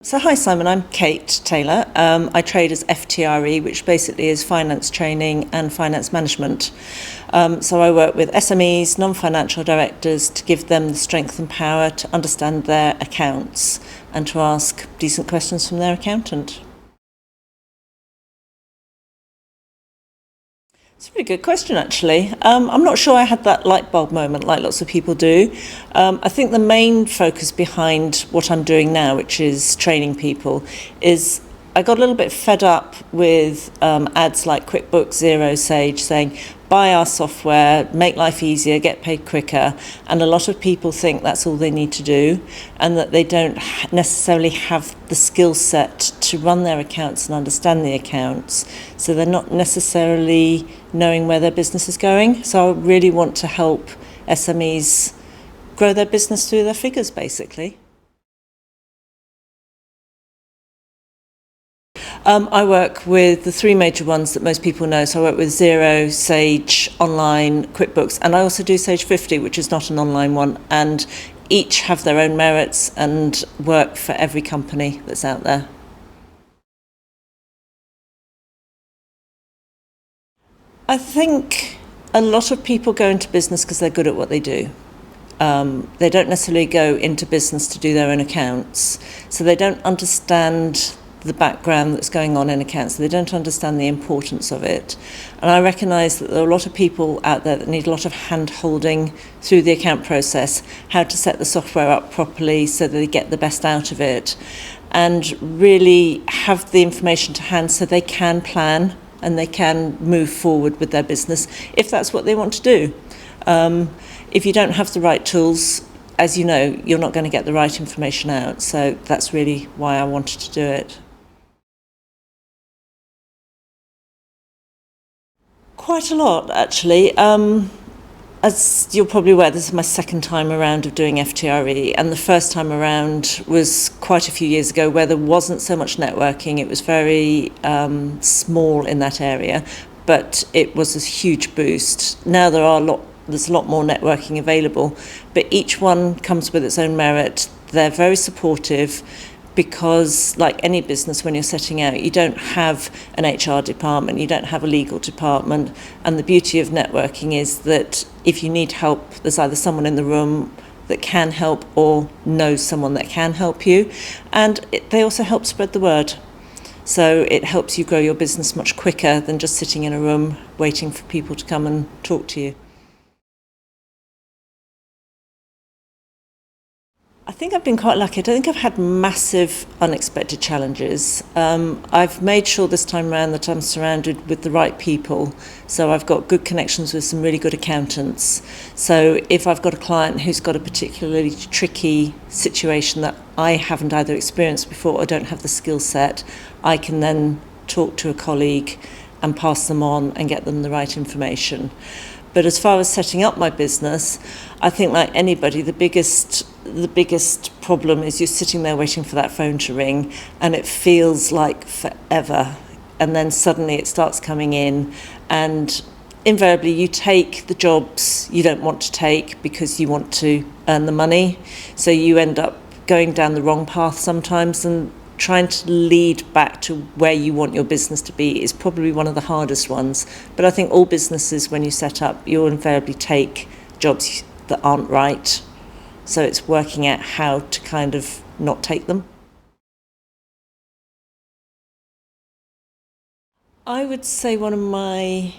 So hi Simon, I'm Kate Taylor. I trade as FTRE, which basically is finance training and finance management. So I work with SMEs, non-financial directors, to give them the strength and power to understand their accounts and to ask decent questions from their accountant. It's a really good question, actually. I'm not sure I had that light bulb moment like lots of people do. I think the main focus behind what I'm doing now, which is training people, is I got a little bit fed up with ads like QuickBooks, Xero, Sage saying, buy our software, make life easier, get paid quicker. And a lot of people think that's all they need to do and that they don't necessarily have the skill set to run their accounts and understand the accounts. So they're not necessarily knowing where their business is going. So I really want to help SMEs grow their business through their figures, basically. I work with the three major ones that most people know. So I work with Xero, Sage, Online, QuickBooks, and I also do Sage 50, which is not an online one. And each have their own merits and work for every company that's out there. I think a lot of people go into business because they're good at what they do. They don't necessarily go into business to do their own accounts. So they don't understand the background that's going on in accounts. They don't understand the importance of it. And I recognise that there are a lot of people out there that need a lot of hand-holding through the account process, how to set the software up properly so that they get the best out of it, and really have the information to hand so they can plan and they can move forward with their business if that's what they want to do. If you don't have the right tools, as you know, you're not going to get the right information out. So that's really why I wanted to do it. Quite a lot, actually. As you're probably aware, this is my second time around of doing FTRE, and the first time around was quite a few years ago where there wasn't so much networking. It was very small in that area, but it was a huge boost. Now there's a lot more networking available, but each one comes with its own merit. They're very supportive, because like any business, when you're setting out, you don't have an HR department, you don't have a legal department, and the beauty of networking is that if you need help, there's either someone in the room that can help or knows someone that can help you, and they also help spread the word. So it helps you grow your business much quicker than just sitting in a room waiting for people to come and talk to you. I think I've been quite lucky. I don't think I've had massive unexpected challenges. I've made sure this time around that I'm surrounded with the right people. So I've got good connections with some really good accountants. So if I've got a client who's got a particularly tricky situation that I haven't either experienced before or don't have the skill set, I can then talk to a colleague and pass them on and get them the right information. But as far as setting up my business, I think like anybody, the biggest problem is you're sitting there waiting for that phone to ring and it feels like forever. And then suddenly it starts coming in, and invariably you take the jobs you don't want to take because you want to earn the money. So you end up going down the wrong path sometimes, and trying to lead back to where you want your business to be is probably one of the hardest ones. But I think all businesses, when you set up, you'll invariably take jobs that aren't right. So it's working out how to kind of not take them. I would say one of my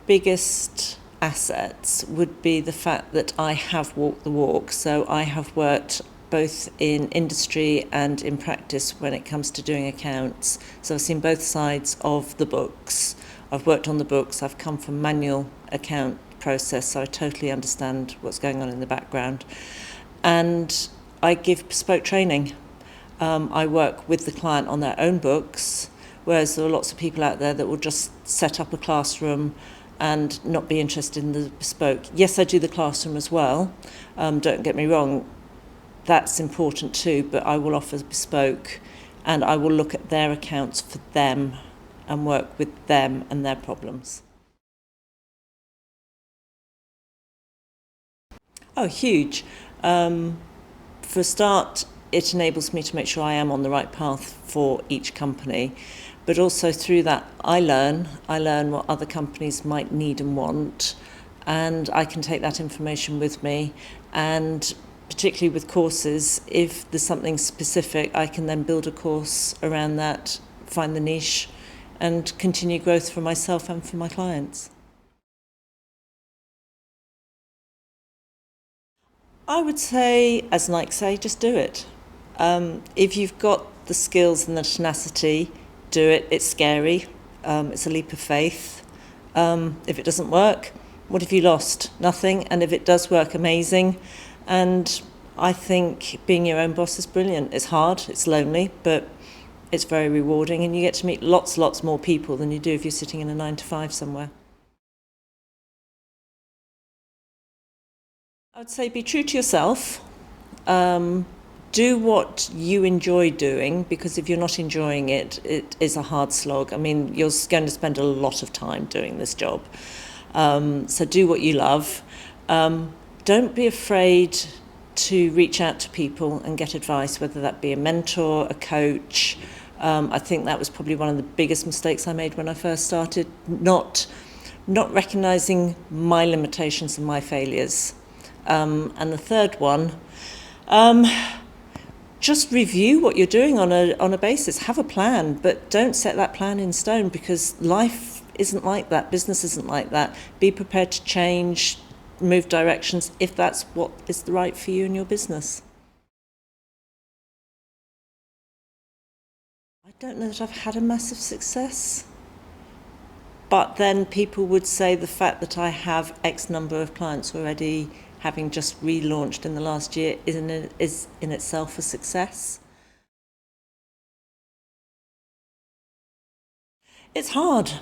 biggest assets would be the fact that I have walked the walk. So I have worked both in industry and in practice when it comes to doing accounts. So I've seen both sides of the books. I've worked on the books. I've come from manual account process, so I totally understand what's going on in the background. And I give bespoke training. I work with the client on their own books, whereas there are lots of people out there that will just set up a classroom and not be interested in the bespoke. Yes, I do the classroom as well. Don't get me wrong. That's important too, but I will offer bespoke, and I will look at their accounts for them and work with them and their problems. Oh, huge. For a start, it enables me to make sure I am on the right path for each company. But also through that, I learn what other companies might need and want, and I can take that information with me. And particularly with courses, if there's something specific, I can then build a course around that, find the niche, and continue growth for myself and for my clients. I would say, as Nike say, just do it. If you've got the skills and the tenacity, do it. It's scary. It's a leap of faith. If it doesn't work, what have you lost? Nothing. And if it does work, amazing. And I think being your own boss is brilliant. It's hard, it's lonely, but it's very rewarding, and you get to meet lots more people than you do if you're sitting in a 9-to-5 somewhere. I would say be true to yourself. Do what you enjoy doing, because if you're not enjoying it, it is a hard slog. I mean, you're going to spend a lot of time doing this job. So do what you love. Don't be afraid to reach out to people and get advice, whether that be a mentor, a coach. I think that was probably one of the biggest mistakes I made when I first started, not recognising my limitations and my failures. And the third one, just review what you're doing on a basis. Have a plan, but don't set that plan in stone, because life isn't like that. Business isn't like that. Be prepared to change, move directions if that's what is right for you and your business. I don't know that I've had a massive success, but then people would say the fact that I have X number of clients already, having just relaunched in the last year, is in itself a success. It's hard.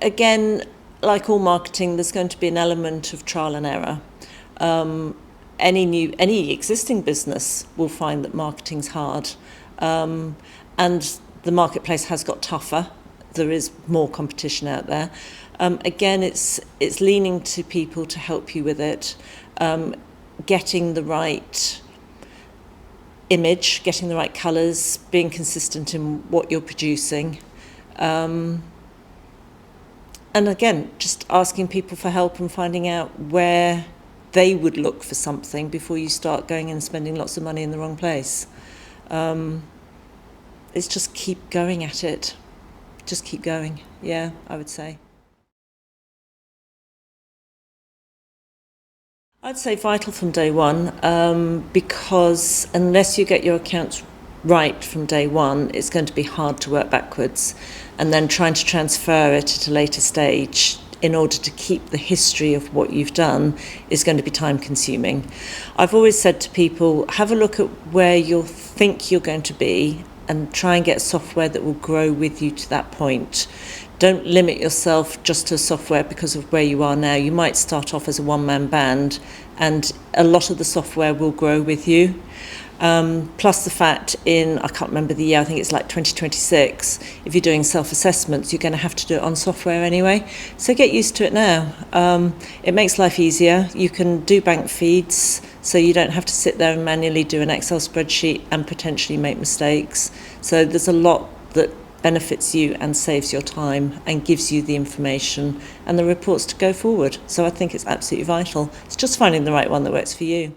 Again, like all marketing, there's going to be an element of trial and error. Any existing business will find that marketing's hard, and the marketplace has got tougher. There is more competition out there. Again, it's leaning to people to help you with it, getting the right image, getting the right colours, being consistent in what you're producing. And again, just asking people for help and finding out where they would look for something before you start going and spending lots of money in the wrong place. It's just keep going at it. Just keep going, yeah, I would say. I'd say vital from day one, because unless you get your accounts right from day one, it's going to be hard to work backwards, and then trying to transfer it at a later stage in order to keep the history of what you've done is going to be time consuming. I've always said to people, have a look at where you think you're going to be and try and get software that will grow with you to that point. Don't limit yourself just to software because of where you are now. You might start off as a one-man band, and a lot of the software will grow with you. Plus the fact I can't remember the year, I think it's like 2026, if you're doing self-assessments, you're going to have to do it on software anyway. So get used to it now. It makes life easier. You can do bank feeds, so you don't have to sit there and manually do an Excel spreadsheet and potentially make mistakes. So there's a lot that benefits you and saves your time and gives you the information and the reports to go forward. So I think it's absolutely vital. It's just finding the right one that works for you.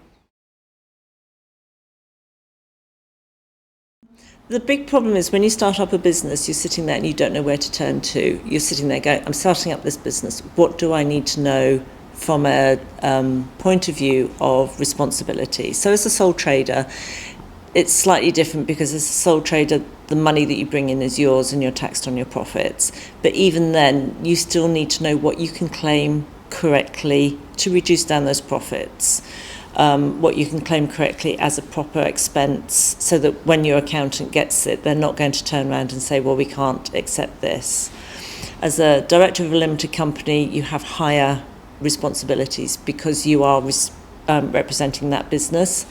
The big problem is when you start up a business, you're sitting there and you don't know where to turn to. You're sitting there going, I'm starting up this business. What do I need to know from a point of view of responsibility? So as a sole trader, it's slightly different, because as a sole trader, the money that you bring in is yours and you're taxed on your profits. But even then, you still need to know what you can claim correctly to reduce down those profits. What you can claim correctly as a proper expense, so that when your accountant gets it, they're not going to turn around and say, well, we can't accept this. As a director of a limited company, you have higher responsibilities because you are representing that business.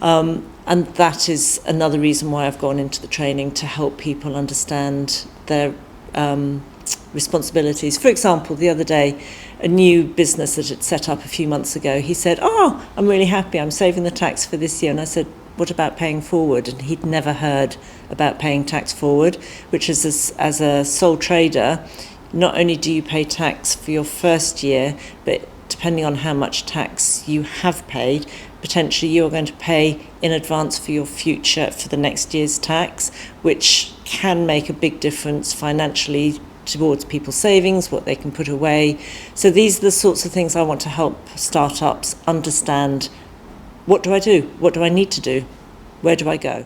And that is another reason why I've gone into the training, to help people understand their responsibilities. For example, the other day, a new business that had set up a few months ago, he said, "Oh, I'm really happy, I'm saving the tax for this year." And I said, "What about paying forward?" And he'd never heard about paying tax forward, which is as a sole trader, not only do you pay tax for your first year, but depending on how much tax you have paid, potentially you're going to pay in advance for your future, for the next year's tax, which can make a big difference financially towards people's savings, what they can put away. So these are the sorts of things I want to help startups understand. What do I do? What do I need to do? Where do I go?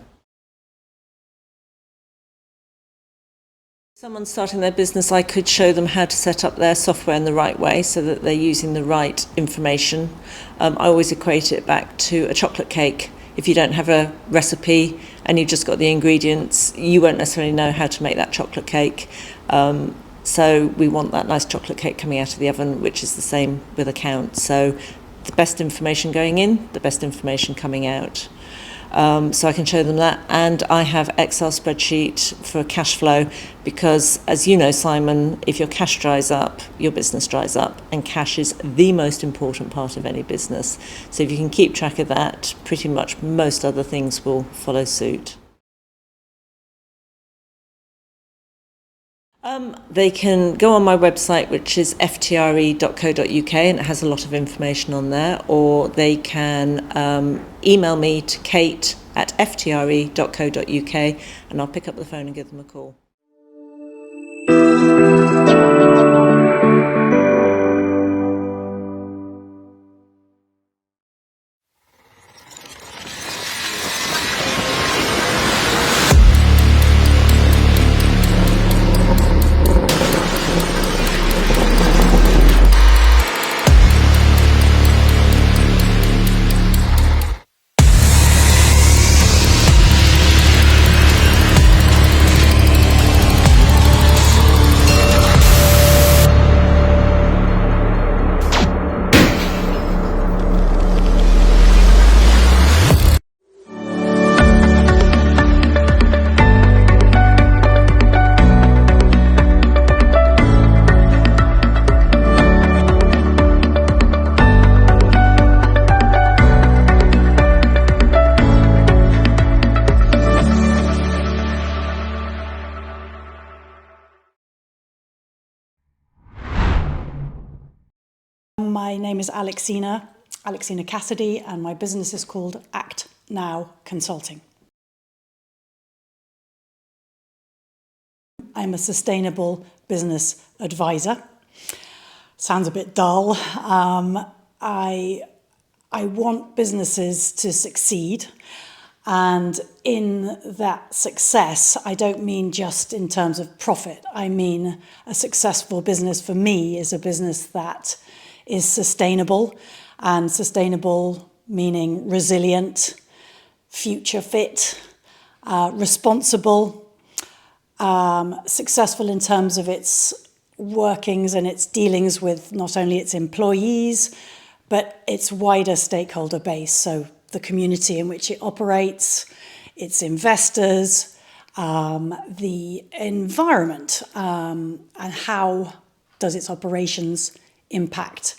Someone's starting their business, I could show them how to set up their software in the right way so that they're using the right information. I always equate it back to a chocolate cake. If you don't have a recipe and you've just got the ingredients, you won't necessarily know how to make that chocolate cake. So we want that nice chocolate cake coming out of the oven, which is the same with accounts. So the best information going in, the best information coming out. So I can show them that. And I have Excel spreadsheet for cash flow because, as you know, Simon, if your cash dries up, your business dries up, and cash is the most important part of any business. So if you can keep track of that, pretty much most other things will follow suit. They can go on my website, which is FTRE.co.uk, and it has a lot of information on there, or they can email me to kate@ftre.co.uk, and I'll pick up the phone and give them a call. My name is Alexina Cassidy, and my business is called ActNow Consulting. I'm a sustainable business advisor. Sounds a bit dull. I want businesses to succeed, and in that success, I don't mean just in terms of profit. I mean a successful business for me is a business that is sustainable, and sustainable meaning resilient, future fit, responsible, successful in terms of its workings and its dealings with not only its employees, but its wider stakeholder base. So the community in which it operates, its investors, the environment, and how does its operations impact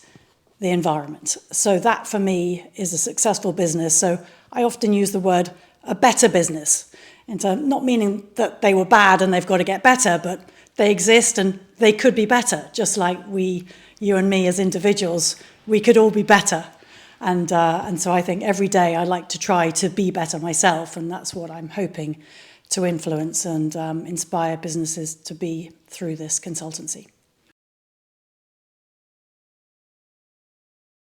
the environment. So that for me is a successful business. So I often use the word a better business, not meaning that they were bad and they've got to get better, but they exist and they could be better, just like you and me as individuals, we could all be better. And so I think every day I like to try to be better myself, and that's what I'm hoping to influence and inspire businesses to be through this consultancy.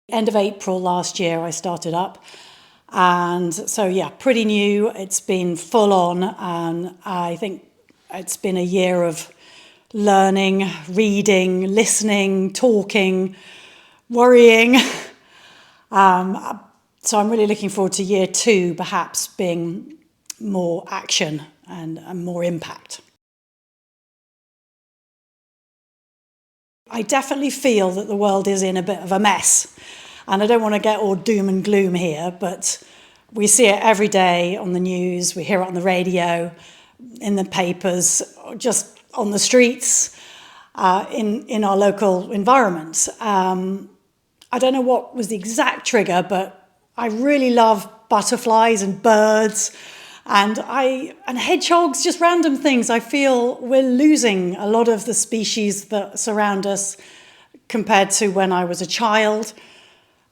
End of April last year I started up, and so yeah, pretty new. It's been full on, and I think it's been a year of learning, reading, listening, talking, worrying. So I'm really looking forward to year 2 perhaps being more action and more impact. I definitely feel that the world is in a bit of a mess, and I don't want to get all doom and gloom here, but we see it every day on the news, we hear it on the radio, in the papers, just on the streets. in our local environment. I don't know what was the exact trigger, but I really love butterflies and birds and hedgehogs, just random things. I feel we're losing a lot of the species that surround us compared to when I was a child.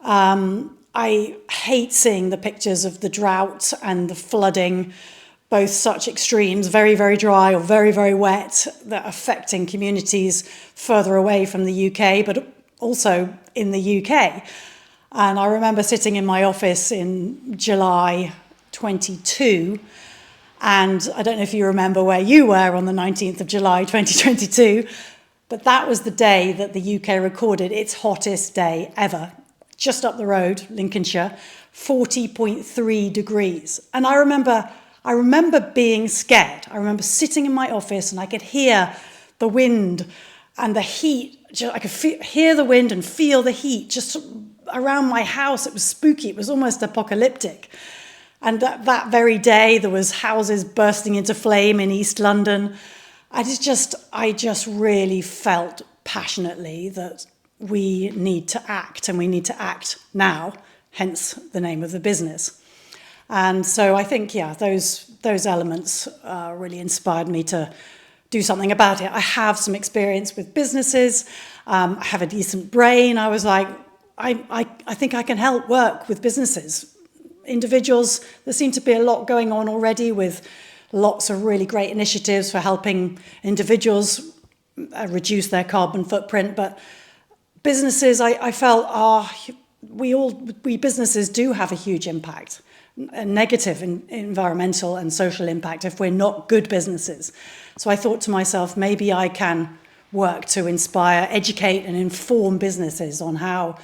I hate seeing the pictures of the drought and the flooding, both such extremes, very, very dry or very, very wet, that are affecting communities further away from the UK, but also in the UK. And I remember sitting in my office in July 22, and I don't know if you remember where you were on the 19th of July 2022, but that was the day that the UK recorded its hottest day ever. Just up the road, Lincolnshire, 40.3 degrees. And I remember being scared. I remember sitting in my office and I could hear the wind and the heat. I could hear the wind and feel the heat just around my house. It was spooky. It was almost apocalyptic. And that very day, there was houses bursting into flame in East London. I just really felt passionately that we need to act, and we need to act now, hence the name of the business. And so I think, those elements really inspired me to do something about it. I have some experience with businesses. I have a decent brain. I was like, I think I can help work with businesses. Individuals, there seemed to be a lot going on already with lots of really great initiatives for helping individuals reduce their carbon footprint. But businesses, I felt, we businesses do have a huge impact, a negative environmental and social impact if we're not good businesses. So I thought to myself, maybe I can work to inspire, educate and inform businesses on how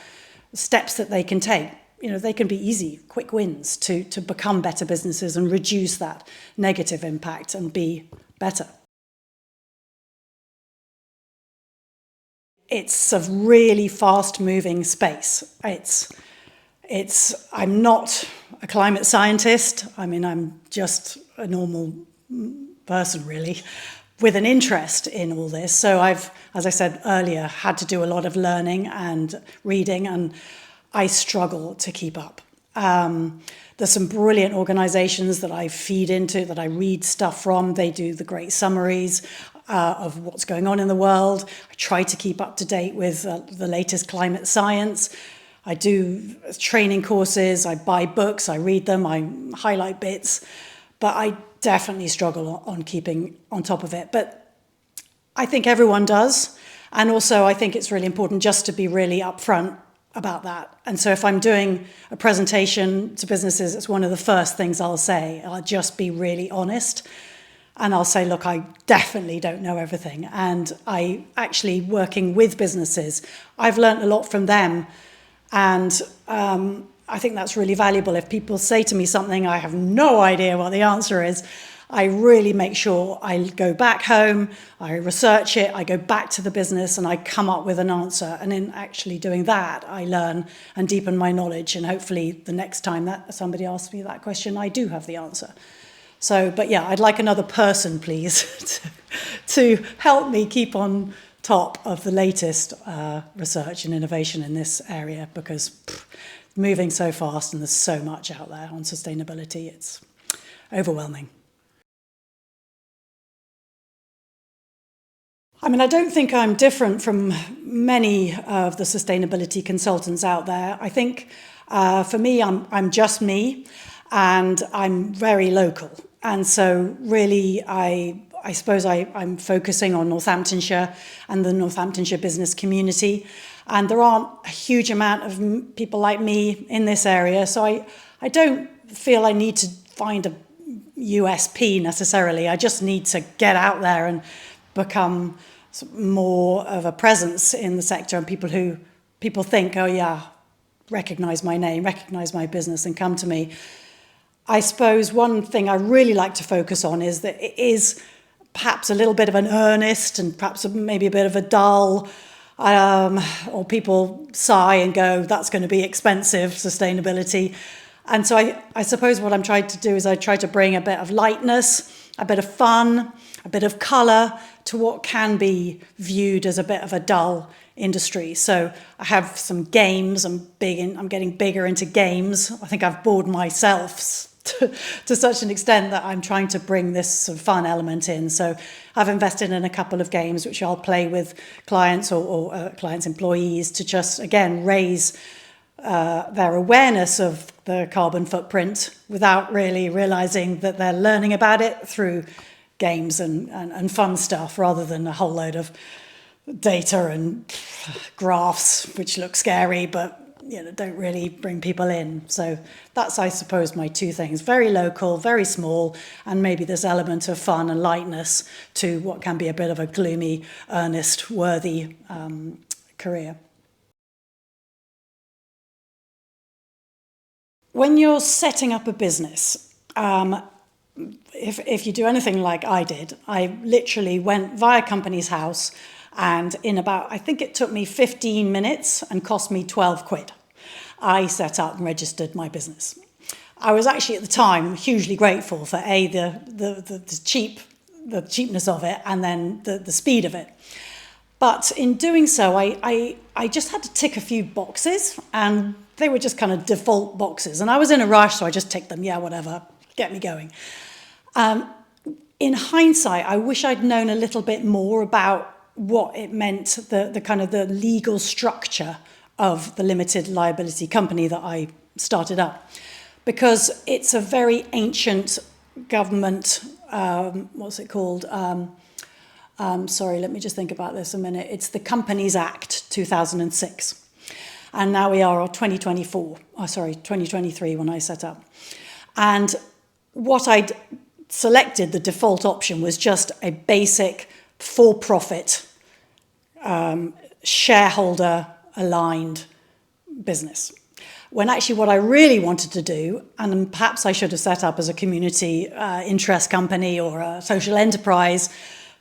steps that they can take. They can be easy, quick wins to become better businesses and reduce that negative impact and be better. It's a really fast-moving space. I'm not a climate scientist. I'm just a normal person, really, with an interest in all this. So I've, as I said earlier, had to do a lot of learning and reading, and I struggle to keep up. There's some brilliant organisations that I feed into, that I read stuff from. They do the great summaries of what's going on in the world. I try to keep up to date with the latest climate science. I do training courses, I buy books, I read them, I highlight bits, but I definitely struggle on keeping on top of it. But I think everyone does. And also I think it's really important just to be really upfront about that. And so if I'm doing a presentation to businesses, it's one of the first things I'll say. I'll just be really honest. And I'll say, look, I definitely don't know everything. And I actually, working with businesses, I've learned a lot from them. And I think that's really valuable. If people say to me something, I have no idea what the answer is, I really make sure I go back home, I research it, I go back to the business and I come up with an answer. And in actually doing that, I learn and deepen my knowledge. And hopefully the next time that somebody asks me that question, I do have the answer. So, but yeah, I'd like another person, please, to help me keep on top of the latest research and innovation in this area, because moving so fast and there's so much out there on sustainability, it's overwhelming. I don't think I'm different from many of the sustainability consultants out there. I think for me, I'm just me, and I'm very local. And so really, I suppose I'm focusing on Northamptonshire and the Northamptonshire business community. And there aren't a huge amount of people like me in this area. So I don't feel I need to find a USP necessarily. I just need to get out there and become more of a presence in the sector, and people think, oh yeah, recognize my name, recognize my business and come to me. I suppose one thing I really like to focus on is that it is perhaps a little bit of an earnest and perhaps maybe a bit of a dull, or people sigh and go, that's going to be expensive, sustainability. And so I suppose what I'm trying to do is I try to bring a bit of lightness, a bit of fun, a bit of colour to what can be viewed as a bit of a dull industry. So I have some games. I'm getting bigger into games. I think I've bored myself to such an extent that I'm trying to bring this sort of fun element in. So I've invested in a couple of games which I'll play with clients or clients' employees to just, again, raise their awareness of the carbon footprint without really realising that they're learning about it through games and fun stuff rather than a whole load of data and graphs which look scary but don't really bring people in. So that's, I suppose, my two things. Very local, very small, and maybe this element of fun and lightness to what can be a bit of a gloomy, earnest, worthy career. When you're setting up a business, if you do anything like I did, I literally went via company's house, and in about, I think it took me 15 minutes and cost me 12 quid. I set up and registered my business. I was actually at the time hugely grateful for the cheapness of it, and then the speed of it. But in doing so, I just had to tick a few boxes, and they were just kind of default boxes. And I was in a rush, so I just ticked them. Yeah, whatever, get me going. In hindsight, I wish I'd known a little bit more about what it meant, the kind of the legal structure of the limited liability company that I started up, because it's a very ancient government, what's it called? Sorry, let me just think about this a minute. It's the Companies Act 2006. And now we are 2023 when I set up. And what I'd selected, the default option, was just a basic for-profit, shareholder-aligned business. When actually what I really wanted to do, and perhaps I should have set up as a community interest company or a social enterprise,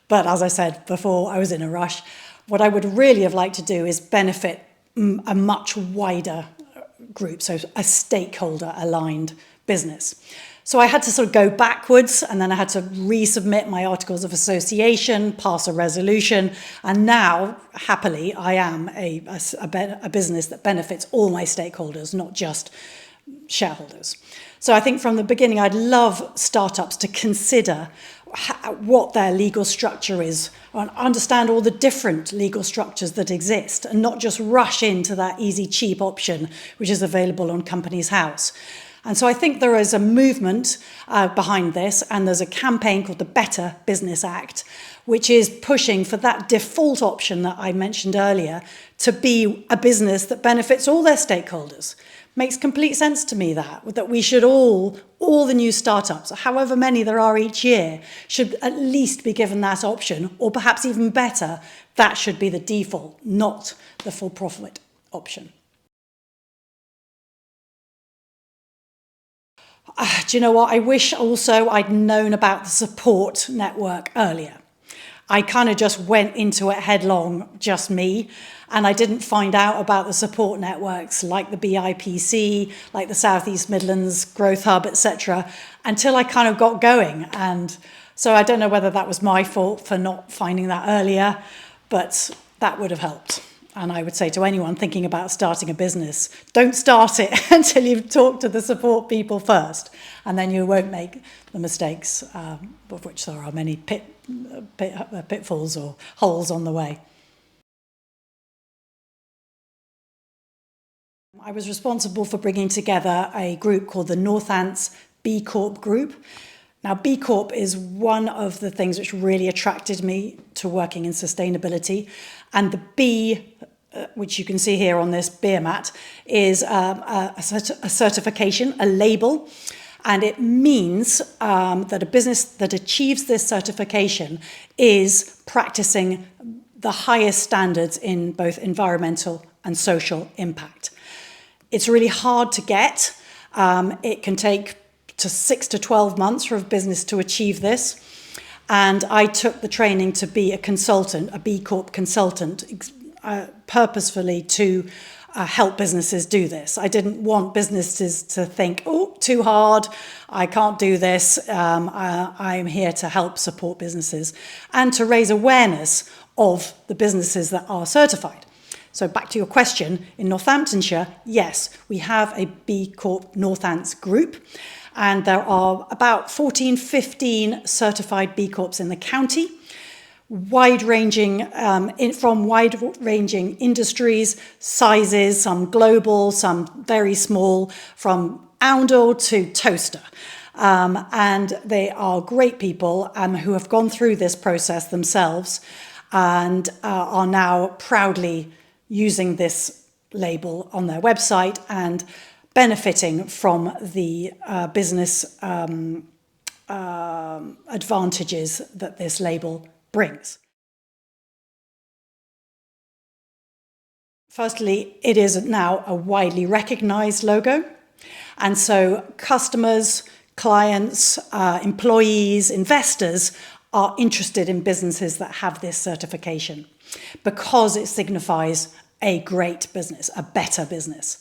but as I said before, I was in a rush. What I would really have liked to do is benefit a much wider group, so a stakeholder-aligned business. So I had to sort of go backwards, and then I had to resubmit my articles of association, pass a resolution, and now, happily, I am a business that benefits all my stakeholders, not just shareholders. So I think from the beginning, I'd love startups to consider what their legal structure is, and understand all the different legal structures that exist, and not just rush into that easy, cheap option which is available on Companies House. And so I think there is a movement behind this, and there's a campaign called the Better Business Act, which is pushing for that default option that I mentioned earlier to be a business that benefits all their stakeholders. Makes complete sense to me that we should all the new startups, however many there are each year, should at least be given that option, or perhaps even better, that should be the default, not the for-profit option. Do you know what? I wish also I'd known about the support network earlier. I kind of just went into it headlong, just me, and I didn't find out about the support networks like the BIPC, like the South East Midlands Growth Hub, etc., until I kind of got going. And so I don't know whether that was my fault for not finding that earlier, but that would have helped. And I would say to anyone thinking about starting a business, don't start it until you've talked to the support people first, and then you won't make the mistakes, of which there are many pitfalls or holes on the way. I was responsible for bringing together a group called the Northants B Corp group. Now, B Corp is one of the things which really attracted me to working in sustainability. And the B, which you can see here on this beer mat, is a certification, a label. And it means that a business that achieves this certification is practicing the highest standards in both environmental and social impact. It's really hard to get. It can take to 6 to 12 months for a business to achieve this. And I took the training to be a consultant, a B Corp consultant, purposefully to help businesses do this. I didn't want businesses to think, oh, too hard, I can't do this, I'm here to help support businesses and to raise awareness of the businesses that are certified. So back to your question, in Northamptonshire, yes, we have a B Corp Northants group, and there are about 14, 15 certified B Corps in the county, wide-ranging from wide-ranging industries, sizes, some global, some very small, from Oundle to Toaster. And they are great people who have gone through this process themselves and are now proudly using this label on their website and benefiting from the business advantages that this label brings. Firstly, it is now a widely recognized logo. And so customers, clients, employees, investors are interested in businesses that have this certification because it signifies a great business, a better business.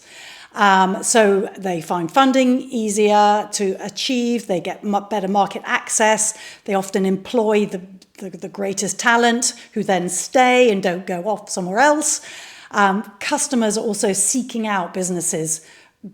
So they find funding easier to achieve, they get better market access, they often employ the greatest talent who then stay and don't go off somewhere else. Customers are also seeking out businesses,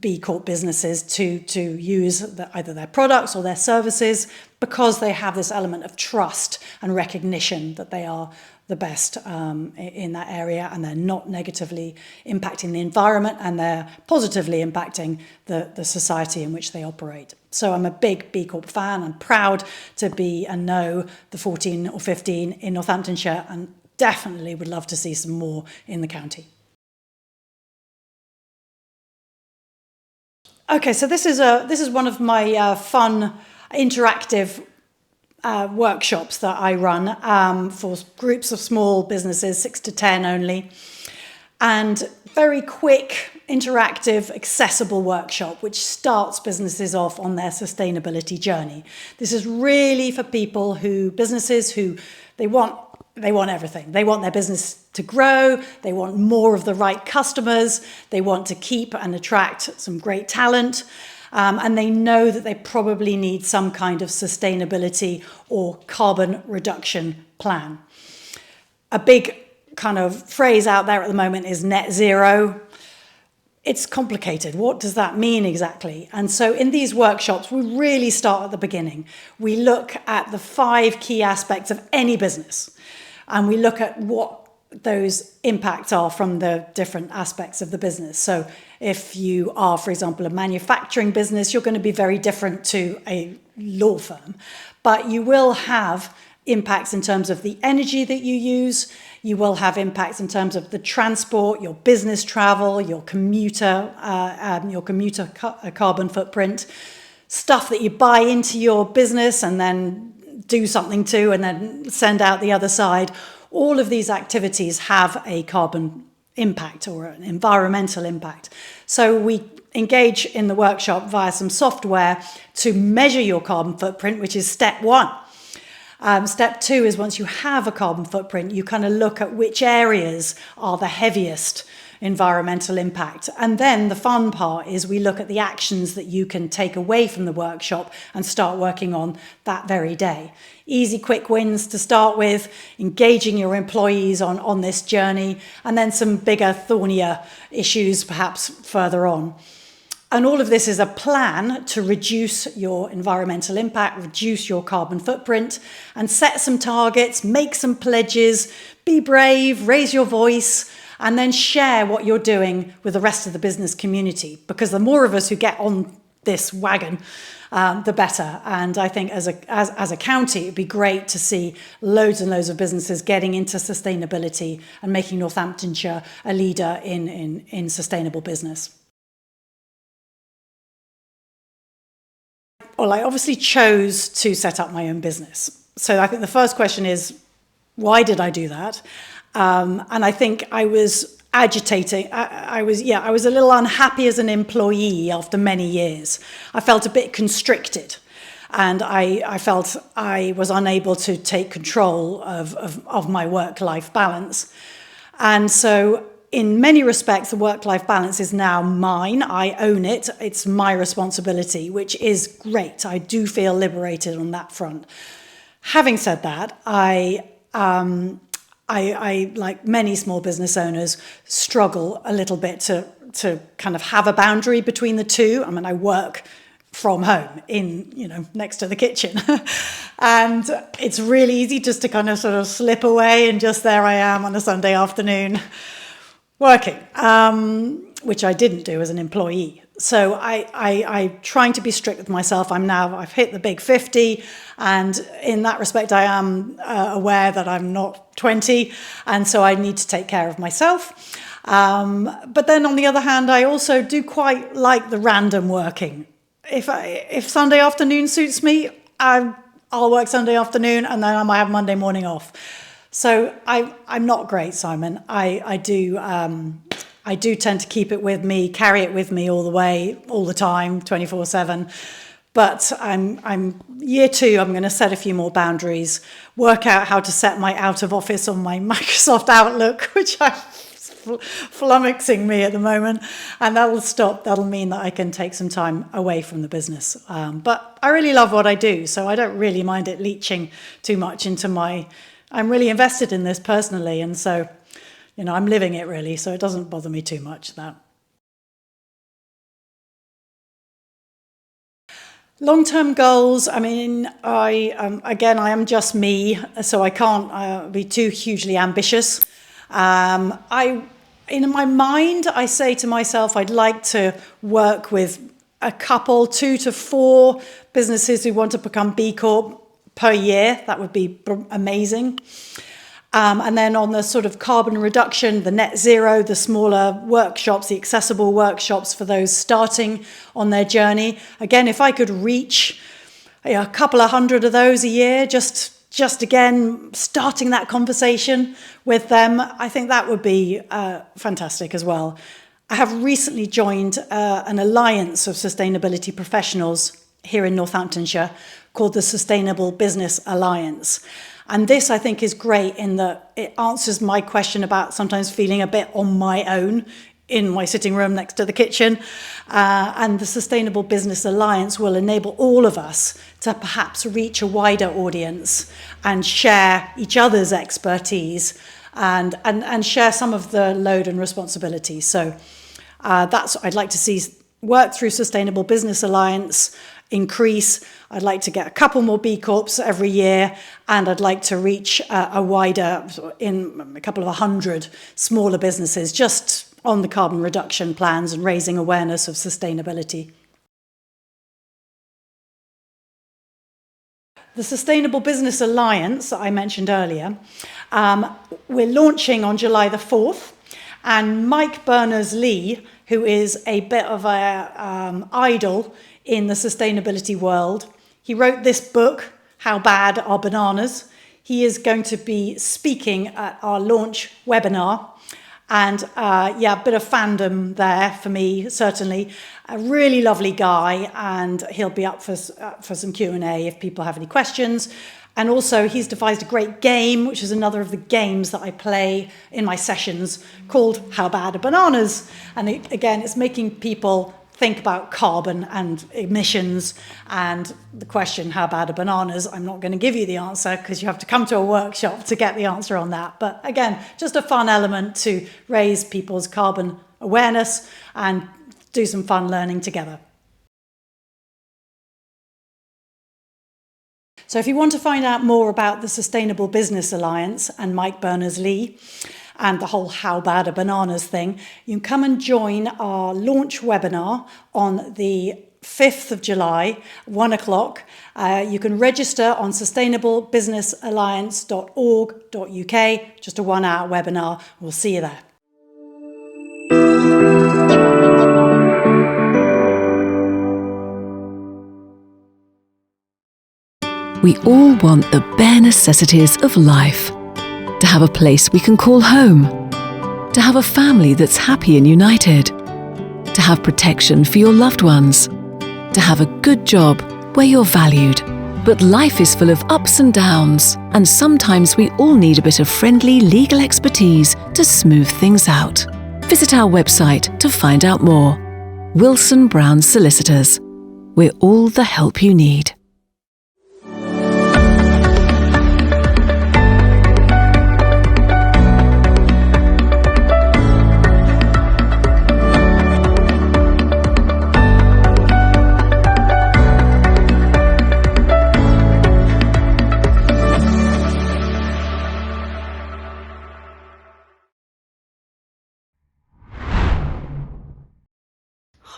B Corp businesses, to use either their products or their services because they have this element of trust and recognition that they are the best in that area, and they're not negatively impacting the environment, and they're positively impacting the society in which they operate. So I'm a big B Corp fan. I'm proud to be and know the 14 or 15 in Northamptonshire, and definitely would love to see some more in the county. Okay, so this is one of my fun interactive workshops that I run for groups of small businesses, 6 to 10 only, and very quick, interactive, accessible workshop which starts businesses off on their sustainability journey. This is really for people businesses who they want everything. They want their business to grow, they want more of the right customers, they want to keep and attract some great talent, and they know that they probably need some kind of sustainability or carbon reduction plan. A big kind of phrase out there at the moment is net zero. It's complicated. What does that mean exactly? And so in these workshops, we really start at the beginning. We look at the 5 key aspects of any business, and we look at what those impacts are from the different aspects of the business. So if you are, for example, a manufacturing business, you're going to be very different to a law firm, but you will have impacts in terms of the energy that you use. You will have impacts in terms of the transport, your business travel, your commuter carbon footprint, stuff that you buy into your business and then do something to and then send out the other side. All of these activities have a carbon impact or an environmental impact. So we engage in the workshop via some software to measure your carbon footprint, which is step 1. Step 2 is once you have a carbon footprint, you kind of look at which areas are the heaviest environmental impact. And then the fun part is we look at the actions that you can take away from the workshop and start working on that very day. Easy, quick wins to start with, engaging your employees on this journey, and then some bigger, thornier issues perhaps further on. And all of this is a plan to reduce your environmental impact, reduce your carbon footprint, and set some targets, make some pledges, be brave, raise your voice, and then share what you're doing with the rest of the business community. Because the more of us who get on this wagon, the better. And I think as a county, it'd be great to see loads and loads of businesses getting into sustainability and making Northamptonshire a leader in sustainable business. Well, I obviously chose to set up my own business. So I think the first question is, why did I do that? And I think I was agitating. I was a little unhappy as an employee after many years. I felt a bit constricted, and I felt I was unable to take control of my work-life balance. And so in many respects, the work-life balance is now mine. I own it. It's my responsibility, which is great. I do feel liberated on that front. Having said that, I like many small business owners, struggle a little bit to kind of have a boundary between the two. I mean, I work from home next to the kitchen. And it's really easy just to kind of sort of slip away, and just there I am on a Sunday afternoon working, which I didn't do as an employee. So I'm trying to be strict with myself. I've hit the big 50, and in that respect I am aware that I'm not 20, and so I need to take care of myself. But then on the other hand, I also do quite like the random working. If Sunday afternoon suits me, I'll work Sunday afternoon, and then I might have Monday morning off. So I'm not great, Simon. I do tend to keep it with me, carry it with me all the way, all the time, 24/7. But I'm year 2. I'm going to set a few more boundaries, work out how to set my out of office on my Microsoft Outlook, which I'm flummoxing me at the moment, and that'll mean that I can take some time away from the business. But I really love what I do, so I don't really mind it leaching too much into I'm really invested in this personally, and so I'm living it really, so it doesn't bother me too much, that. Long-term goals, I mean, I am just me, so I can't be too hugely ambitious. In my mind, I say to myself, I'd like to work with a couple, 2 to 4 businesses who want to become B Corp per year. That would be amazing. And then on the sort of carbon reduction, the net zero, the smaller workshops, the accessible workshops for those starting on their journey. Again, if I could reach a couple of hundred of those a year, just again, starting that conversation with them, I think that would be fantastic as well. I have recently joined an alliance of sustainability professionals here in Northamptonshire called the Sustainable Business Alliance. And this, I think, is great in that it answers my question about sometimes feeling a bit on my own in my sitting room next to the kitchen. And the Sustainable Business Alliance will enable all of us to perhaps reach a wider audience and share each other's expertise and share some of the load and responsibility. So that's what I'd like to see work through Sustainable Business Alliance increase. I'd like to get a couple more B Corps every year, and I'd like to reach a wider, in a couple of 100 smaller businesses, just on the carbon reduction plans and raising awareness of sustainability. The Sustainable Business Alliance that I mentioned earlier, we're launching on July the 4th, and Mike Berners-Lee, who is a bit of an idol in the sustainability world, he wrote this book, How Bad Are Bananas? He is going to be speaking at our launch webinar. And a bit of fandom there for me, certainly. A really lovely guy, and he'll be up for some Q&A if people have any questions. And also he's devised a great game, which is another of the games that I play in my sessions, called How Bad Are Bananas? And it's making people think about carbon and emissions, and the question, how bad are bananas? I'm not going to give you the answer because you have to come to a workshop to get the answer on that. But again, just a fun element to raise people's carbon awareness and do some fun learning together. So if you want to find out more about the Sustainable Business Alliance and Mike Berners-Lee, and the whole How Bad Are Bananas thing, you can come and join our launch webinar on the 5th of July, 1 o'clock. You can register on sustainablebusinessalliance.org.uk, just a 1-hour webinar. We'll see you there. We all want the bare necessities of life. To have a place we can call home, to have a family that's happy and united, to have protection for your loved ones, to have a good job where you're valued. But life is full of ups and downs, and sometimes we all need a bit of friendly legal expertise to smooth things out. Visit our website to find out more. Wilson Brown Solicitors. We're all the help you need.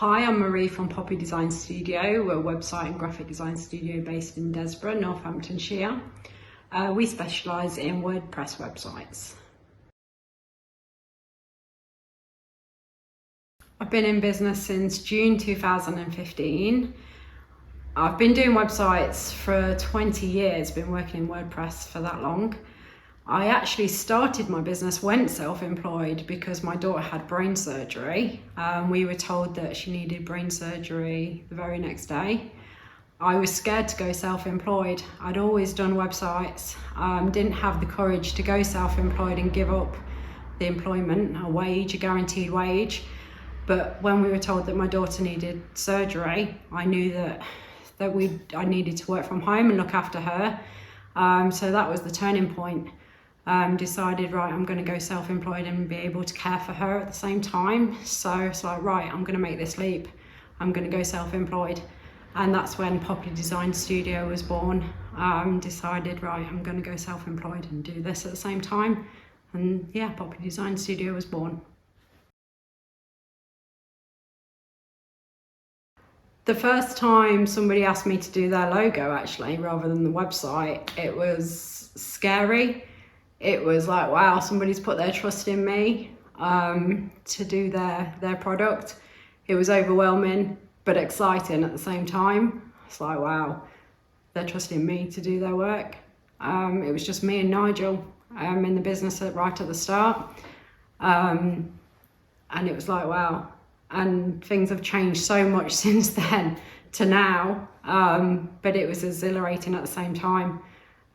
Hi, I'm Marie from Poppy Design Studio. We're a website and graphic design studio based in Desborough, Northamptonshire. We specialise in WordPress websites. I've been in business since June 2015. I've been doing websites for 20 years, been working in WordPress for that long. I actually started my business, went self-employed because my daughter had brain surgery. We were told that she needed brain surgery the very next day. I was scared to go self-employed. I'd always done websites, didn't have the courage to go self-employed and give up the employment, a guaranteed wage. But when we were told that my daughter needed surgery, I knew that I needed to work from home and look after her. So that was the turning point. Decided, right, I'm going to go self-employed and be able to care for her at the same time. So it's like, right, I'm going to make this leap. I'm going to go self-employed. And that's when Poppy Design Studio was born. Decided, right, I'm going to go self-employed and do this at the same time. And yeah, Poppy Design Studio was born. The first time somebody asked me to do their logo, actually, rather than the website, it was scary. It was like, wow, somebody's put their trust in me to do their product. It was overwhelming, but exciting at the same time. It's like, wow, they're trusting me to do their work. It was just me and Nigel in the business right at the start. And it was like, wow. And things have changed so much since then to now, but it was exhilarating at the same time.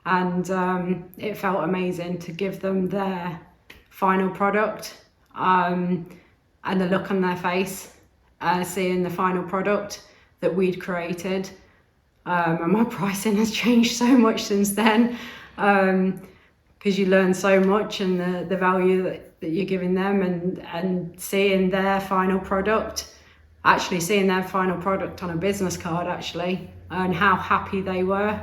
And it felt amazing to give them their final product and the look on their face, seeing the final product that we'd created. And my pricing has changed so much since then, because you learn so much, and the value that you're giving them, and seeing their final product, actually seeing their final product on a business card, actually, and how happy they were.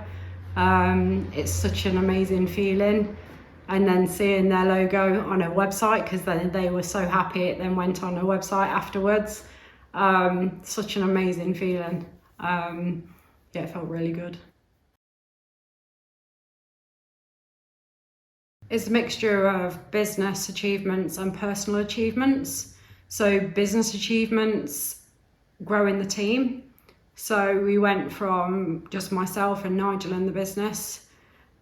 It's such an amazing feeling. And then seeing their logo on a website, because they were so happy it then went on a website afterwards. Such an amazing feeling. Yeah, it felt really good. It's a mixture of business achievements and personal achievements. So business achievements, growing the team. So we went from just myself and Nigel in the business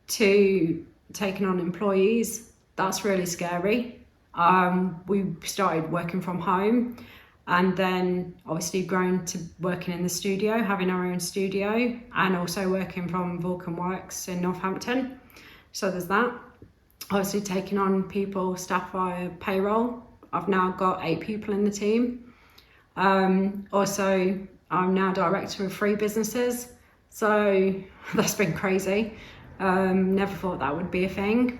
to taking on employees. That's really scary. We started working from home, and then obviously grown to working in the studio, having our own studio, and also working from Vulcan Works in Northampton. So there's that. Obviously taking on people, staff via payroll. I've now got 8 people in the team. Also, I'm now director of 3 businesses. So that's been crazy. Never thought that would be a thing.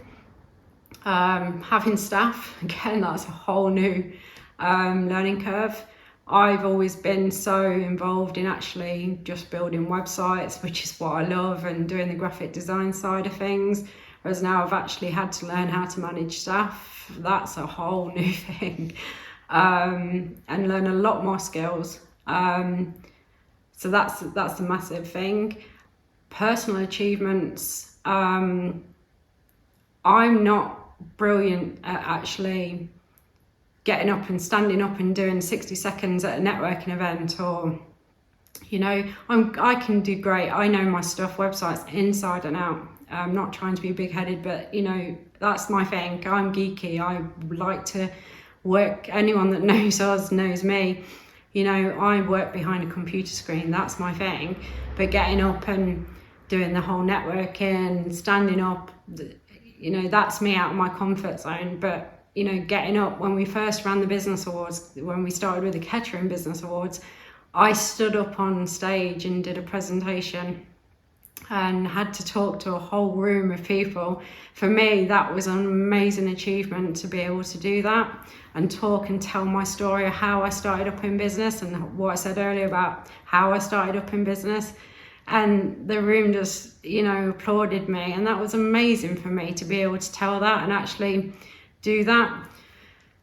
Having staff, again, that's a whole new learning curve. I've always been so involved in actually just building websites, which is what I love, and doing the graphic design side of things. Whereas now I've actually had to learn how to manage staff. That's a whole new thing. And learn a lot more skills. So that's a massive thing. Personal achievements. I'm not brilliant at actually getting up and standing up and doing 60 seconds at a networking event, or, you know, I can do great. I know my stuff, websites inside and out. I'm not trying to be big-headed, but, you know, that's my thing. I'm geeky. I like to work. Anyone that knows us knows me. You know, I work behind a computer screen. That's my thing. But getting up and doing the whole networking, standing up, you know, that's me out of my comfort zone. But, getting up when we first ran the business awards, when we started with the Kettering Business Awards, I stood up on stage and did a presentation and had to talk to a whole room of people. For me, that was an amazing achievement to be able to do that and talk and tell my story of how I started up in business and what I said earlier about how I started up in business. And the room just, applauded me. And that was amazing for me to be able to tell that and actually do that.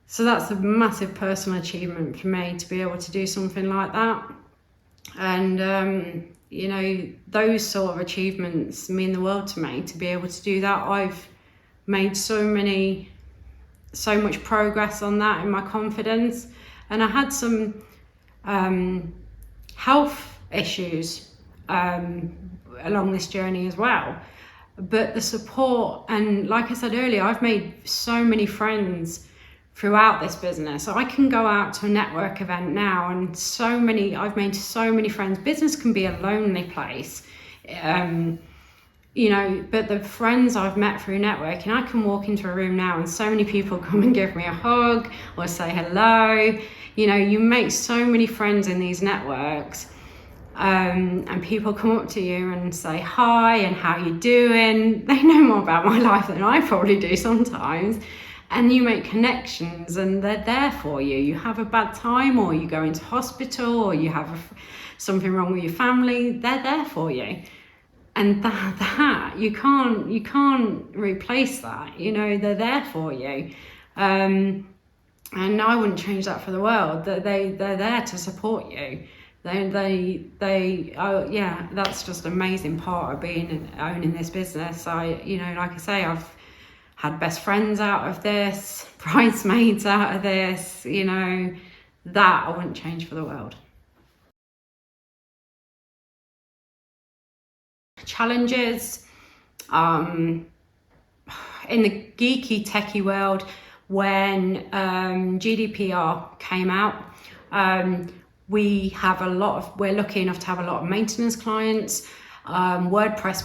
So that's a massive personal achievement for me to be able to do something like that. And, those sort of achievements mean the world to me, to be able to do that. I've made so much progress on that in my confidence. And I had some health issues along this journey as well. But the support, and like I said earlier, I've made so many friends throughout this business. I can go out to a network event now and I've made so many friends. Business can be a lonely place, but the friends I've met through networking, I can walk into a room now and so many people come and give me a hug or say hello. You make so many friends in these networks. And people come up to you and say hi and how you doing. They know more about my life than I probably do sometimes. And you make connections and they're there for you. You have a bad time or you go into hospital or you have something wrong with your family, they're there for you. And that you can't replace that. They're there for you. And I wouldn't change that for the world. They're there to support you. That's just an amazing part of owning this business. Like I say, I've had best friends out of this, bridesmaids out of this, that I wouldn't change for the world. Challenges, in the geeky techie world, when GDPR came out, we're lucky enough to have a lot of maintenance clients. WordPress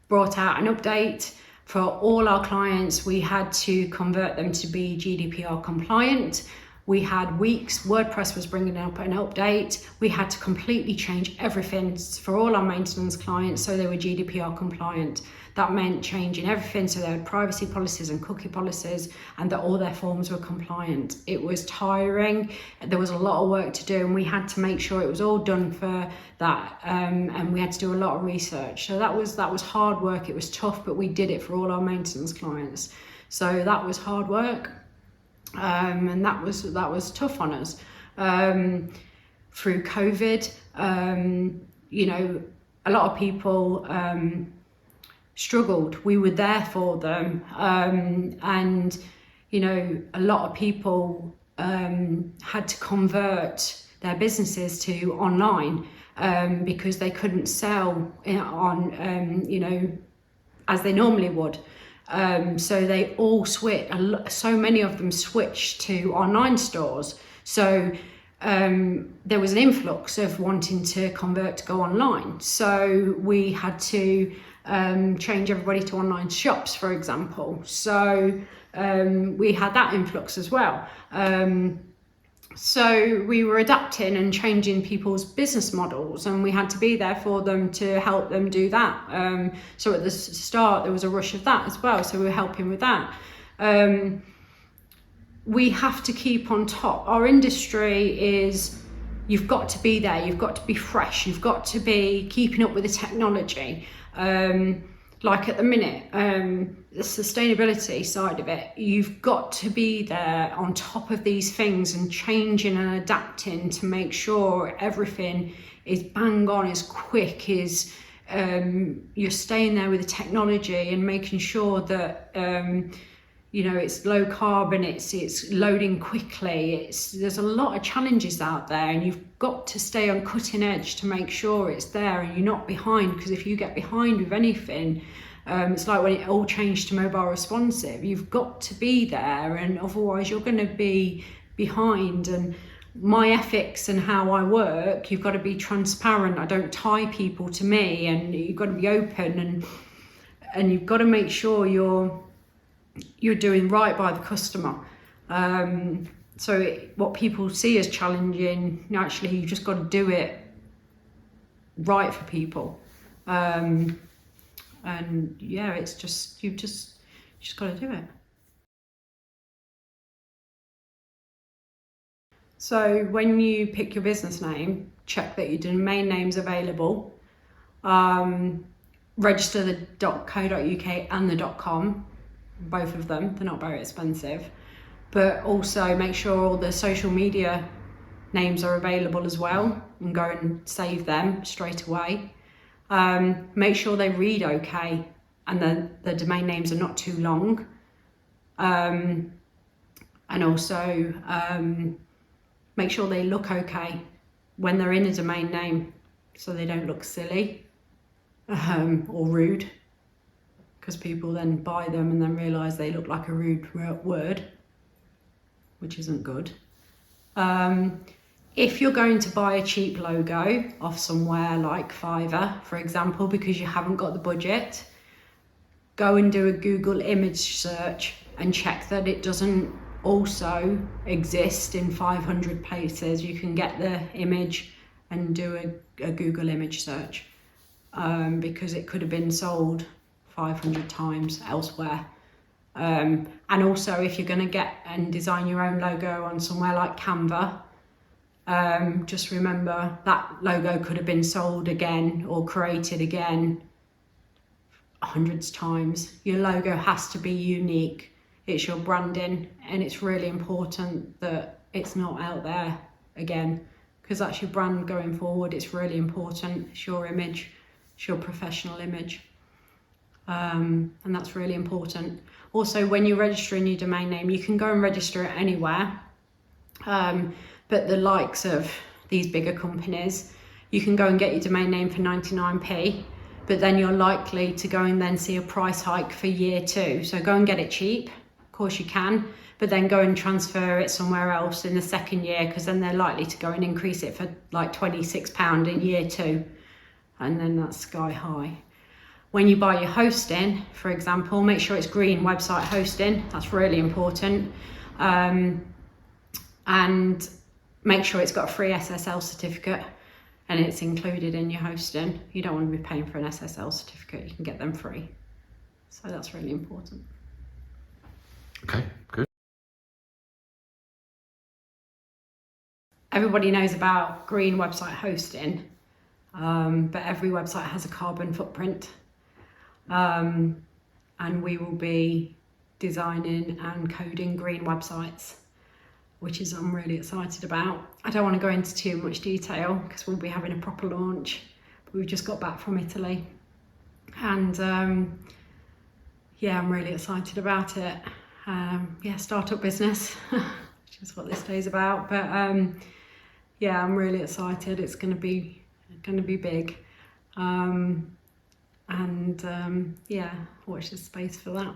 brought out an update for all our clients. We had to convert them to be GDPR compliant. We had weeks, WordPress was bringing up an update. We had to completely change everything for all our maintenance clients so they were GDPR compliant. That meant changing everything so they had privacy policies and cookie policies and that all their forms were compliant. It was tiring. There was a lot of work to do and we had to make sure it was all done for that. And we had to do a lot of research. So that was hard work. It was tough, but we did it for all our maintenance clients. So that was hard work. And that was tough on us. Through COVID, a lot of people struggled. We were there for them. And a lot of people had to convert their businesses to online because they couldn't sell on, as they normally would. So they all switched, so many of them switched to online stores. So there was an influx of wanting to convert to go online. So we had to change everybody to online shops, for example. So we had that influx as well. So we were adapting and changing people's business models and we had to be there for them to help them do that. So at the start, there was a rush of that as well. So we were helping with that. We have to keep on top. Our industry is, you've got to be there. You've got to be fresh. You've got to be keeping up with the technology. Like at the minute, the sustainability side of it, you've got to be there on top of these things and changing and adapting to make sure everything is bang on, is quick, is you're staying there with the technology and making sure that it's low carbon, it's loading quickly. There's a lot of challenges out there and you've got to stay on cutting edge to make sure it's there and you're not behind, because if you get behind with anything, it's like when it all changed to mobile responsive. You've got to be there and otherwise you're going to be behind. And my ethics and how I work, you've got to be transparent. I don't tie people to me and you've got to be open and you've got to make sure you're doing right by the customer. What people see as challenging, actually you just got to do it right for people. And yeah, it's just, you just got to do it. So when you pick your business name, check that your domain name's available. Register the .co.uk and the .com, both of them, they're not very expensive. But also make sure all the social media names are available as well, and go and save them straight away. Make sure they read okay, and then the domain names are not too long. And also make sure they look okay when they're in a domain name, so they don't look silly or rude, because people then buy them and then realise they look like a rude word, which isn't good. If you're going to buy a cheap logo off somewhere like Fiverr, for example, because you haven't got the budget, go and do a Google image search and check that it doesn't also exist in 500 places. You can get the image and do a Google image search, because it could have been sold 500 times elsewhere. And also, if you're going to get and design your own logo on somewhere like Canva, just remember that logo could have been sold again or created again hundreds of times. Your logo has to be unique. It's your branding, and it's really important that it's not out there again, because that's your brand going forward. It's really important. It's your image, it's your professional image. And that's really important. Also, when you're registering your domain name, you can go and register it anywhere. But the likes of these bigger companies, you can go and get your domain name for 99p, but then you're likely to go and then see a price hike for year 2. So go and get it cheap, of course you can, but then go and transfer it somewhere else in the second year, because then they're likely to go and increase it for like £26 in year 2, and then that's sky high. When you buy your hosting, for example, make sure it's green website hosting. That's really important. And make sure it's got a free SSL certificate and it's included in your hosting. You don't want to be paying for an SSL certificate. You can get them free. So that's really important. Okay, good. Everybody knows about green website hosting, but every website has a carbon footprint. And we will be designing and coding green websites, which is I'm really excited about. I don't want to go into too much detail because we'll be having a proper launch, but we've just got back from Italy, and yeah, I'm really excited about it. Yeah, startup business, which is what this day's about. But yeah, I'm really excited. It's going to be big. Yeah, watch this space for that.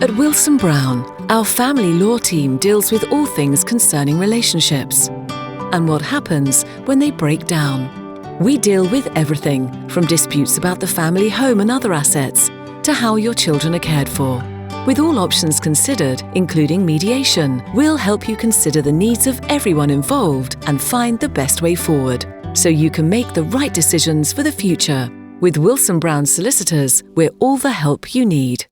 At Wilson Brown, our family law team deals with all things concerning relationships and what happens when they break down. We deal with everything from disputes about the family home and other assets to how your children are cared for. With all options considered, including mediation, we'll help you consider the needs of everyone involved and find the best way forward, so you can make the right decisions for the future. With Wilson Brown Solicitors, we're all the help you need.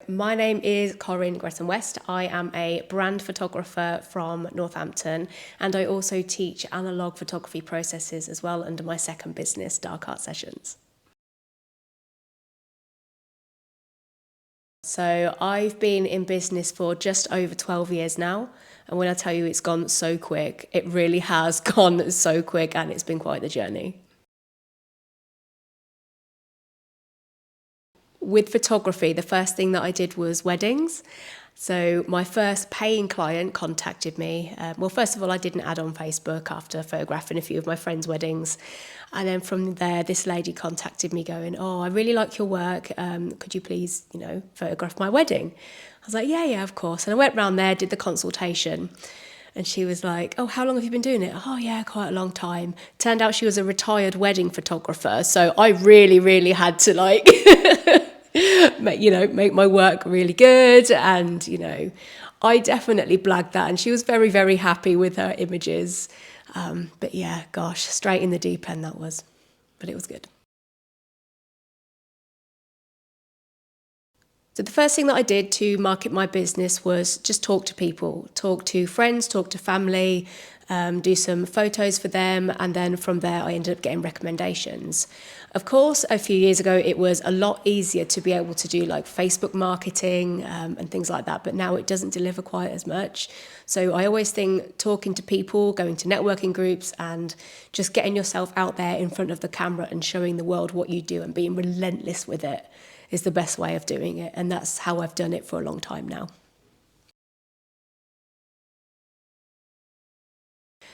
My name is Corrine Gretton-West. I am a brand photographer from Northampton, and I also teach analogue photography processes as well under my second business, Dark Art Sessions. So I've been in business for just over 12 years now, and when I tell you it's gone so quick, it really has gone so quick, and it's been quite the journey. with photography, the first thing that I did was weddings. So my first paying client contacted me. Well, first of all, I did an ad on Facebook after photographing a few of my friends' weddings. And then from there, this lady contacted me going, "Oh, I really like your work. Could you please, photograph my wedding?" I was like, yeah, of course. And I went round there, did the consultation. And she was like, "Oh, how long have you been doing it?" "Oh, yeah, quite a long time." Turned out she was a retired wedding photographer. So I really, really had to make my work really good. And, I definitely blagged that. And she was very, very happy with her images. But yeah, gosh, straight in the deep end that was. But it was good. So the first thing that I did to market my business was just talk to people, talk to friends, talk to family, do some photos for them. And then from there, I ended up getting recommendations. Of course, a few years ago, it was a lot easier to be able to do like Facebook marketing and things like that. But now it doesn't deliver quite as much. So I always think talking to people, going to networking groups and just getting yourself out there in front of the camera and showing the world what you do and being relentless with it is the best way of doing it. And that's how I've done it for a long time now.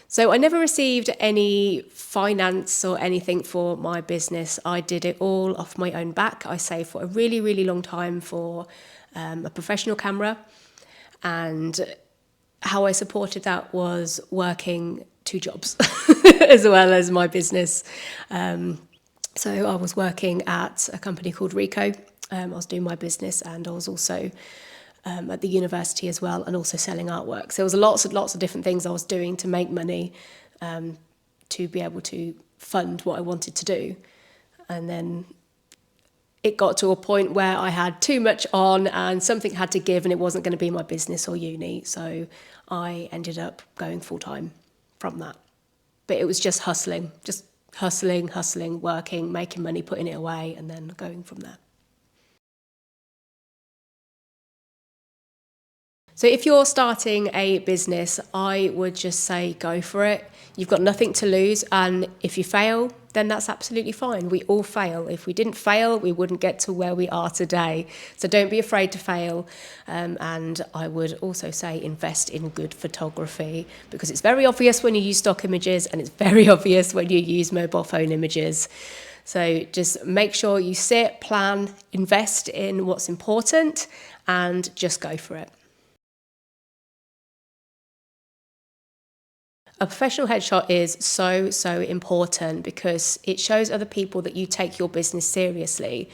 So I never received any finance or anything for my business. I did it all off my own back. I saved for a really, really long time for a professional camera. And how I supported that was working 2 jobs as well as my business. So I was working at a company called Rico. I was doing my business and I was also at the university as well and also selling artwork. So there was lots of different things I was doing to make money to be able to fund what I wanted to do. And then it got to a point where I had too much on and something had to give and it wasn't going to be my business or uni. So I ended up going full-time from that. But it was just hustling, working, making money, putting it away and then going from there. So if you're starting a business, I would just say go for it. You've got nothing to lose. And if you fail, then that's absolutely fine. We all fail. If we didn't fail, we wouldn't get to where we are today. So don't be afraid to fail. And I would also say invest in good photography because it's very obvious when you use stock images and it's very obvious when you use mobile phone images. So just make sure you sit, plan, invest in what's important and just go for it. A professional headshot is so important because it shows other people that you take your business seriously.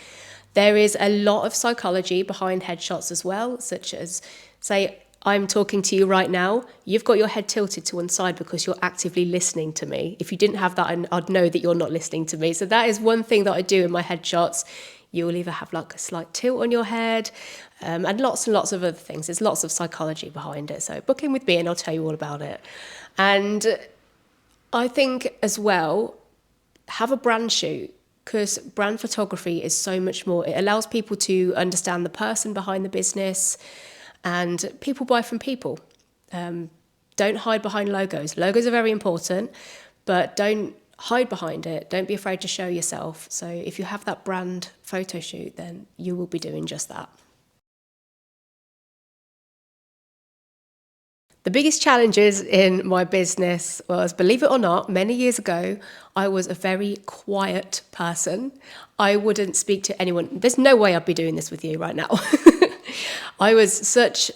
There is a lot of psychology behind headshots as well, such as, say, I'm talking to you right now, you've got your head tilted to one side because you're actively listening to me. If you didn't have that, I'd know that you're not listening to me. So that is one thing that I do in my headshots. You'll either have like a slight tilt on your head and lots of other things. There's lots of psychology behind it. So book in with me and I'll tell you all about it. And I think as well, have a brand shoot because brand photography is so much more. It allows people to understand the person behind the business and people buy from people. Don't hide behind logos. Logos are very important, but don't hide behind it. Don't be afraid to show yourself. So if you have that brand photo shoot, then you will be doing just that. The biggest challenges in my business was, believe it or not, many years ago, I was a very quiet person. I wouldn't speak to anyone. There's no way I'd be doing this with you right now. I was such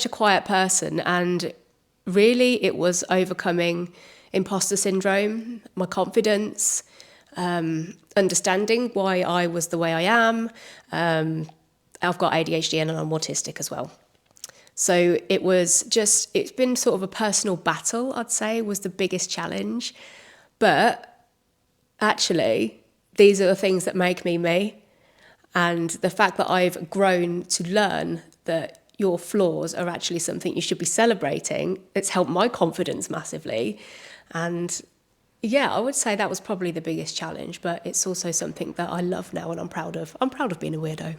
a quiet person, and really it was overcoming imposter syndrome, my confidence, understanding why I was the way I am. I've got ADHD and I'm autistic as well. So it's been sort of a personal battle, I'd say, was the biggest challenge. But actually, these are the things that make me me. And the fact that I've grown to learn that your flaws are actually something you should be celebrating, it's helped my confidence massively. And yeah, I would say that was probably the biggest challenge, but it's also something that I love now and I'm proud of. I'm proud of being a weirdo.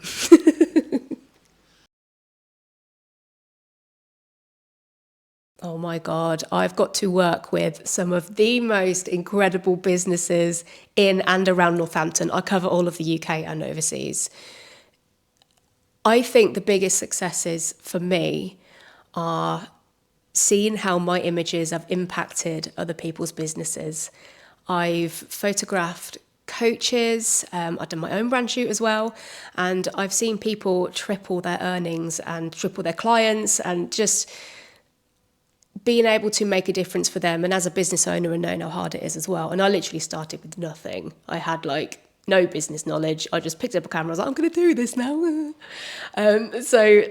Oh my God, I've got to work with some of the most incredible businesses in and around Northampton. I cover all of the UK and overseas. I think the biggest successes for me are seeing how my images have impacted other people's businesses. I've photographed coaches, I've done my own brand shoot as well, and I've seen people triple their earnings and triple their clients, and just being able to make a difference for them. And as a business owner, and knowing how hard it is as well. And I literally started with nothing. I had no business knowledge. I just picked up a camera. I was like, I'm going to do this now. So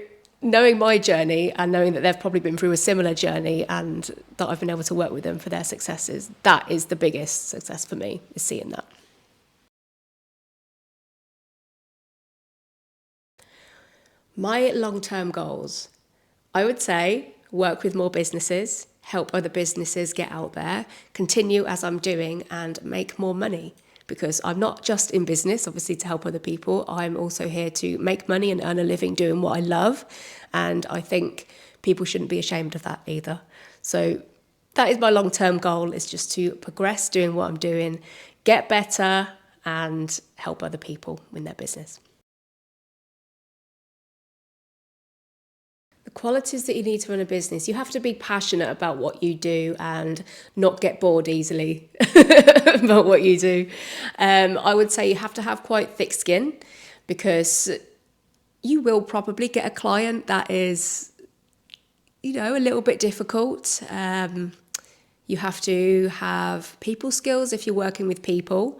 knowing my journey and knowing that they've probably been through a similar journey and that I've been able to work with them for their successes, that is the biggest success for me, is seeing that. My long-term goals, I would say work with more businesses, help other businesses get out there, continue as I'm doing and make more money. Because I'm not just in business, obviously, to help other people. I'm also here to make money and earn a living doing what I love. And I think people shouldn't be ashamed of that either. So that is my long-term goal, is just to progress doing what I'm doing, get better and help other people in their business. The qualities that you need to run a business: you have to be passionate about what you do and not get bored easily about what you do. I would say you have to have quite thick skin, because you will probably get a client that is, a little bit difficult. You have to have people skills if you're working with people,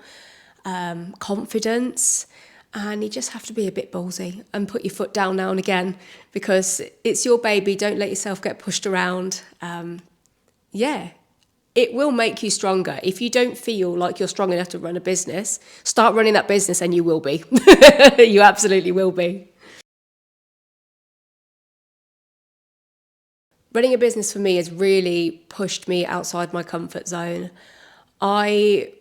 confidence. And you just have to be a bit ballsy and put your foot down now and again, because it's your baby. Don't let yourself get pushed around. It will make you stronger. If you don't feel like you're strong enough to run a business, start running that business and you will be. You absolutely will be. Running a business for me has really pushed me outside my comfort zone. I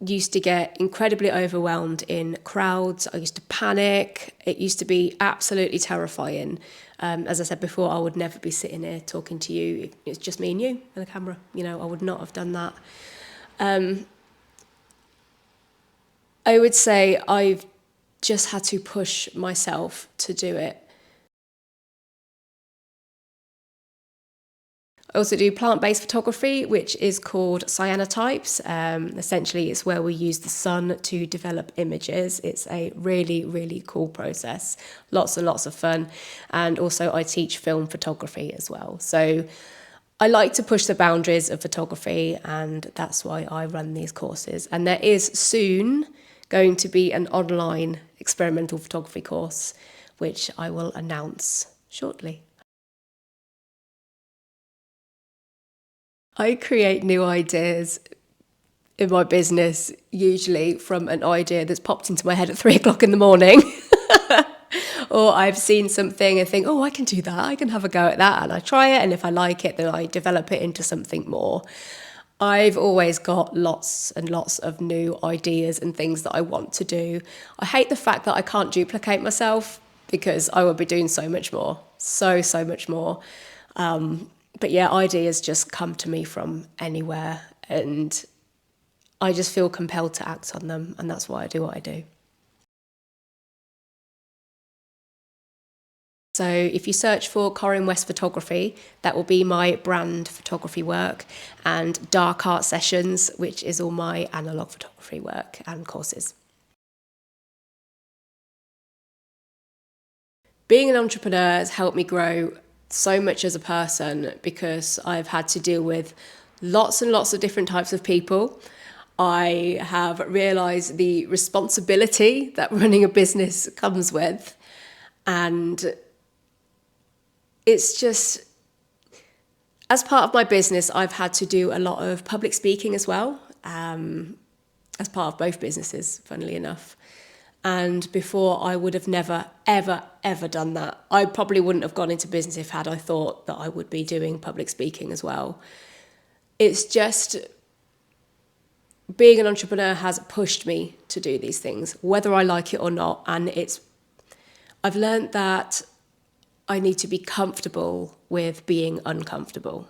used to get incredibly overwhelmed in crowds. I used to panic. It used to be absolutely terrifying. As I said before, I would never be sitting here talking to you. It's just me and you and the camera. I would not have done that. I would say I've just had to push myself to do it. I also do plant-based photography, which is called cyanotypes. Essentially, it's where we use the sun to develop images. It's a really, really cool process. Lots and lots of fun. And also I teach film photography as well. So I like to push the boundaries of photography, and that's why I run these courses. And there is soon going to be an online experimental photography course, which I will announce shortly. I create new ideas in my business, usually from an idea that's popped into my head at 3 o'clock in the morning. Or I've seen something and think, I can do that, I can have a go at that. And I try it, and if I like it, then I develop it into something more. I've always got lots and lots of new ideas and things that I want to do. I hate the fact that I can't duplicate myself, because I would be doing so much more, so much more. But yeah, ideas just come to me from anywhere, and I just feel compelled to act on them, and that's why I do what I do. So if you search for Corrine West Photography, that will be my brand photography work, and Dark Art Sessions, which is all my analogue photography work and courses. Being an entrepreneur has helped me grow so much as a person, because I've had to deal with lots and lots of different types of people. I have realised the responsibility that running a business comes with, and it's just, as part of my business, I've had to do a lot of public speaking as well, as part of both businesses, funnily enough. And before, I would have never, ever, ever done that. I probably wouldn't have gone into business if I thought that I would be doing public speaking as well. It's just, being an entrepreneur has pushed me to do these things, whether I like it or not. And I've learned that I need to be comfortable with being uncomfortable.